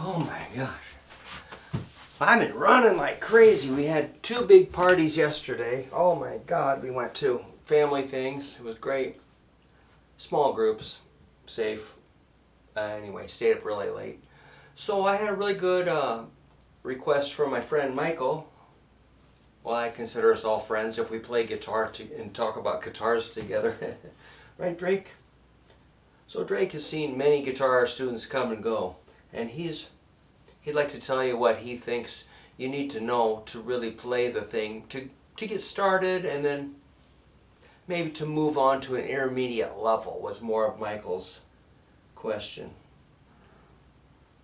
Oh my gosh. I've been running like crazy. We had 2 big parties yesterday. Oh my God, we went to family things. It was great. Small groups, safe. Anyway, stayed up really late. So I had a really good request from my friend Michael. Well, I consider us all friends if we play guitar and talk about guitars together. Right, Drake? So Drake has seen many guitar students come and go, and he'd like to tell you what he thinks you need to know to really play the thing, to get started, and then maybe to move on to an intermediate level was more of Michael's question.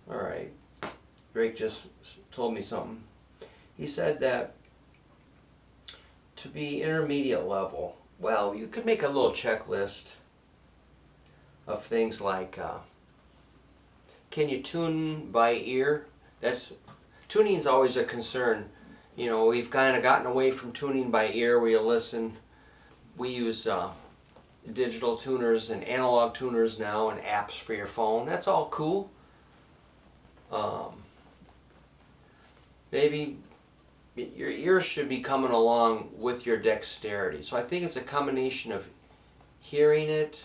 All right, Drake just told me something. He said that to be intermediate level, well, you could make a little checklist of things like can you tune by ear? Tuning's always a concern. You know, we've kind of gotten away from tuning by ear where you listen. We use digital tuners and analog tuners now and apps for your phone. That's all cool. Maybe your ears should be coming along with your dexterity. So I think it's a combination of hearing it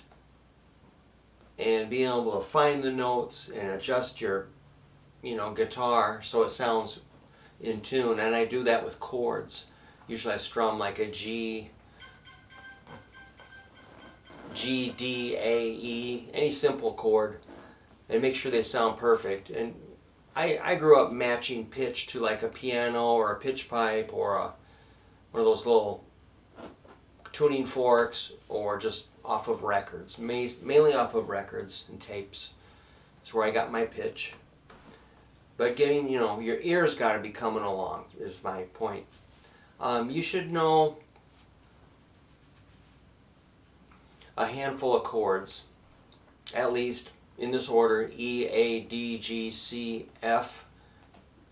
and being able to find the notes and adjust your, guitar so it sounds in tune. And I do that with chords. Usually I strum like a G, D, A, E, any simple chord, and make sure they sound perfect. And I grew up matching pitch to like a piano or a pitch pipe or one of those little tuning forks, or just off of records, mainly off of records and tapes. That's where I got my pitch. But getting, your ears got to be coming along is my point. You should know a handful of chords, at least in this order: E, A, D, G, C, F.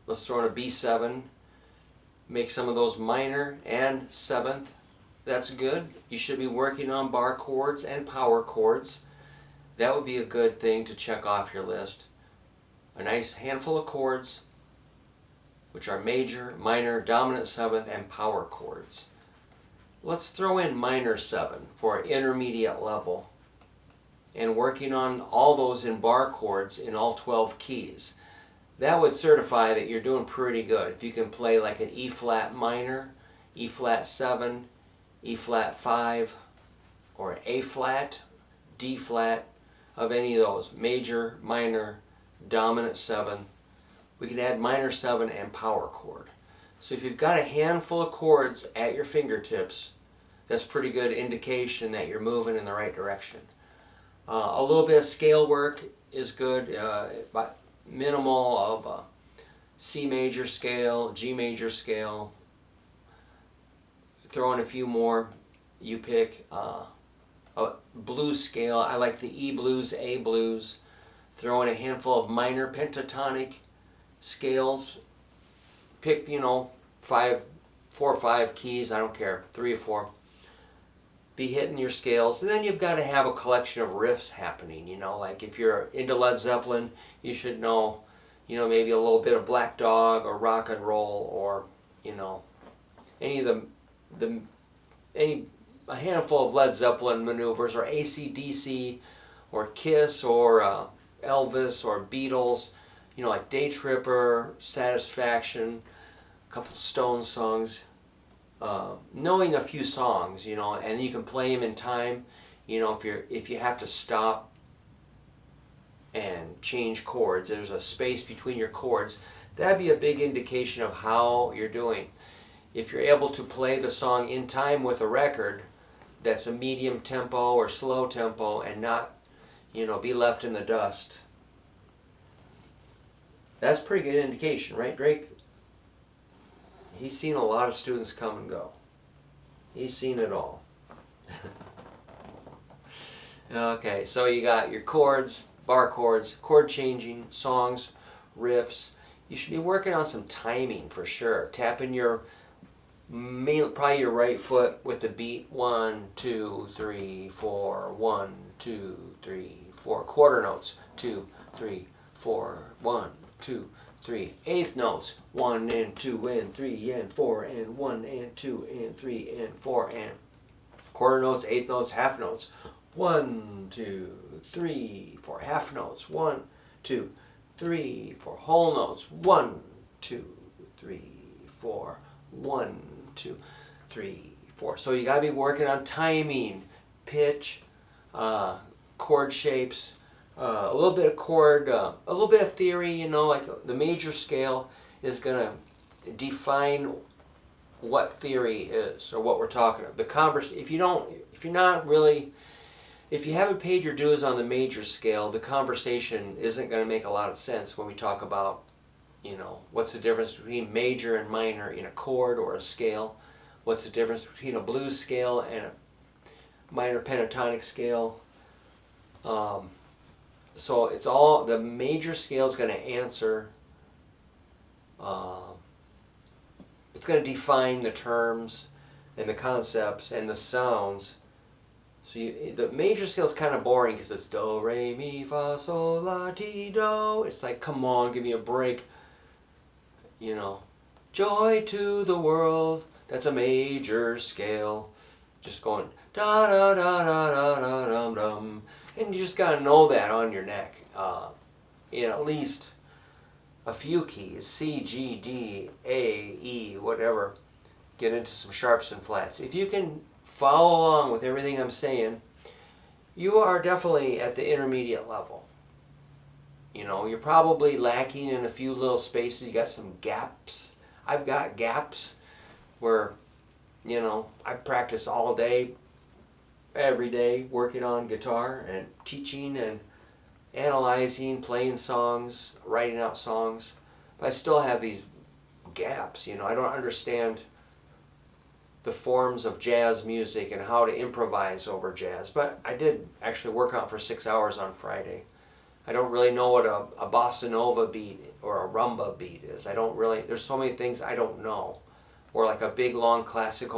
Let's throw in a B7. Make some of those minor and 7th. That's good. You should be working on bar chords and power chords. That would be a good thing to check off your list. A nice handful of chords, which are major, minor, dominant 7th, and power chords. Let's throw in minor 7 for intermediate level, and working on all those in bar chords in all 12 keys. That would certify that you're doing pretty good. If you can play like an E flat minor, E flat 7, E flat 5, or A flat, D flat, of any of those, major, minor, dominant 7. We can add minor 7 and power chord. So if you've got a handful of chords at your fingertips, that's pretty good indication that you're moving in the right direction. A little bit of scale work is good, but minimal of C major scale, G major scale. Throw in a few more. You pick a blues scale. I like the E blues, A blues. Throw in a handful of minor pentatonic scales. Pick, 4 or 5 keys, I don't care, 3 or 4. Be hitting your scales, and then you've got to have a collection of riffs happening. Like if you're into Led Zeppelin, you should know, maybe a little bit of Black Dog or rock and roll, or any of a handful of Led Zeppelin maneuvers, or AC/DC, or Kiss, or Elvis, or Beatles. Like Day Tripper, Satisfaction, a couple Stones songs. Knowing a few songs, and you can play them in time. If you have to stop and change chords, there's a space between your chords. That'd be a big indication of how you're doing. If you're able to play the song in time with a record that's a medium tempo or slow tempo, and not, be left in the dust. That's a pretty good indication, right, Drake? He's seen a lot of students come and go. He's seen it all. Okay, so you got your chords, bar chords, chord changing, songs, riffs. You should be working on some timing for sure. Tapping probably your right foot with the beat. 1, 2, 3, 4. 1, 2, 3, 4. Quarter notes. 2, 3, 4. 1, 2, 3. Eighth notes, 1 and 2 and 3 and 4 and 1 and 2 and 3 and 4 and quarter notes, eighth notes, half notes. 1, 2, 3, 4. Half notes. 1, 2, 3, 4. Whole notes. 1, 2, 3, 4. 1, 2, 3, 4. So you gotta be working on timing, pitch, chord shapes, a little bit of chord, a little bit of theory. You know, like the major scale is gonna define what theory is or what we're talking about. If you haven't paid your dues on the major scale, the conversation isn't going to make a lot of sense when we talk about, you know, what's the difference between major and minor in a chord or a scale? What's the difference between a blues scale and a minor pentatonic scale? So it's all, the major scale is going to answer, it's going to define the terms and the concepts and the sounds. So the major scale is kind of boring because it's do, re, mi, fa, sol, la, ti, do. It's like, come on, give me a break. You know, joy to the world. That's a major scale. Just going da da da da da da dum dum, and you just gotta know that on your neck. In at least a few keys, C, G, D, A, E, whatever. Get into some sharps and flats. If you can follow along with everything I'm saying, you are definitely at the intermediate level. You know, you're probably lacking in a few little spaces. You got some gaps. I've got gaps where, you know, I practice all day, every day, working on guitar and teaching and analyzing, playing songs, writing out songs. But I still have these gaps, you know. I don't understand the forms of jazz music and how to improvise over jazz. But I did actually work out for 6 hours on Friday. I don't really know what a bossa nova beat or a rumba beat is. There's so many things I don't know. Or like a big long classical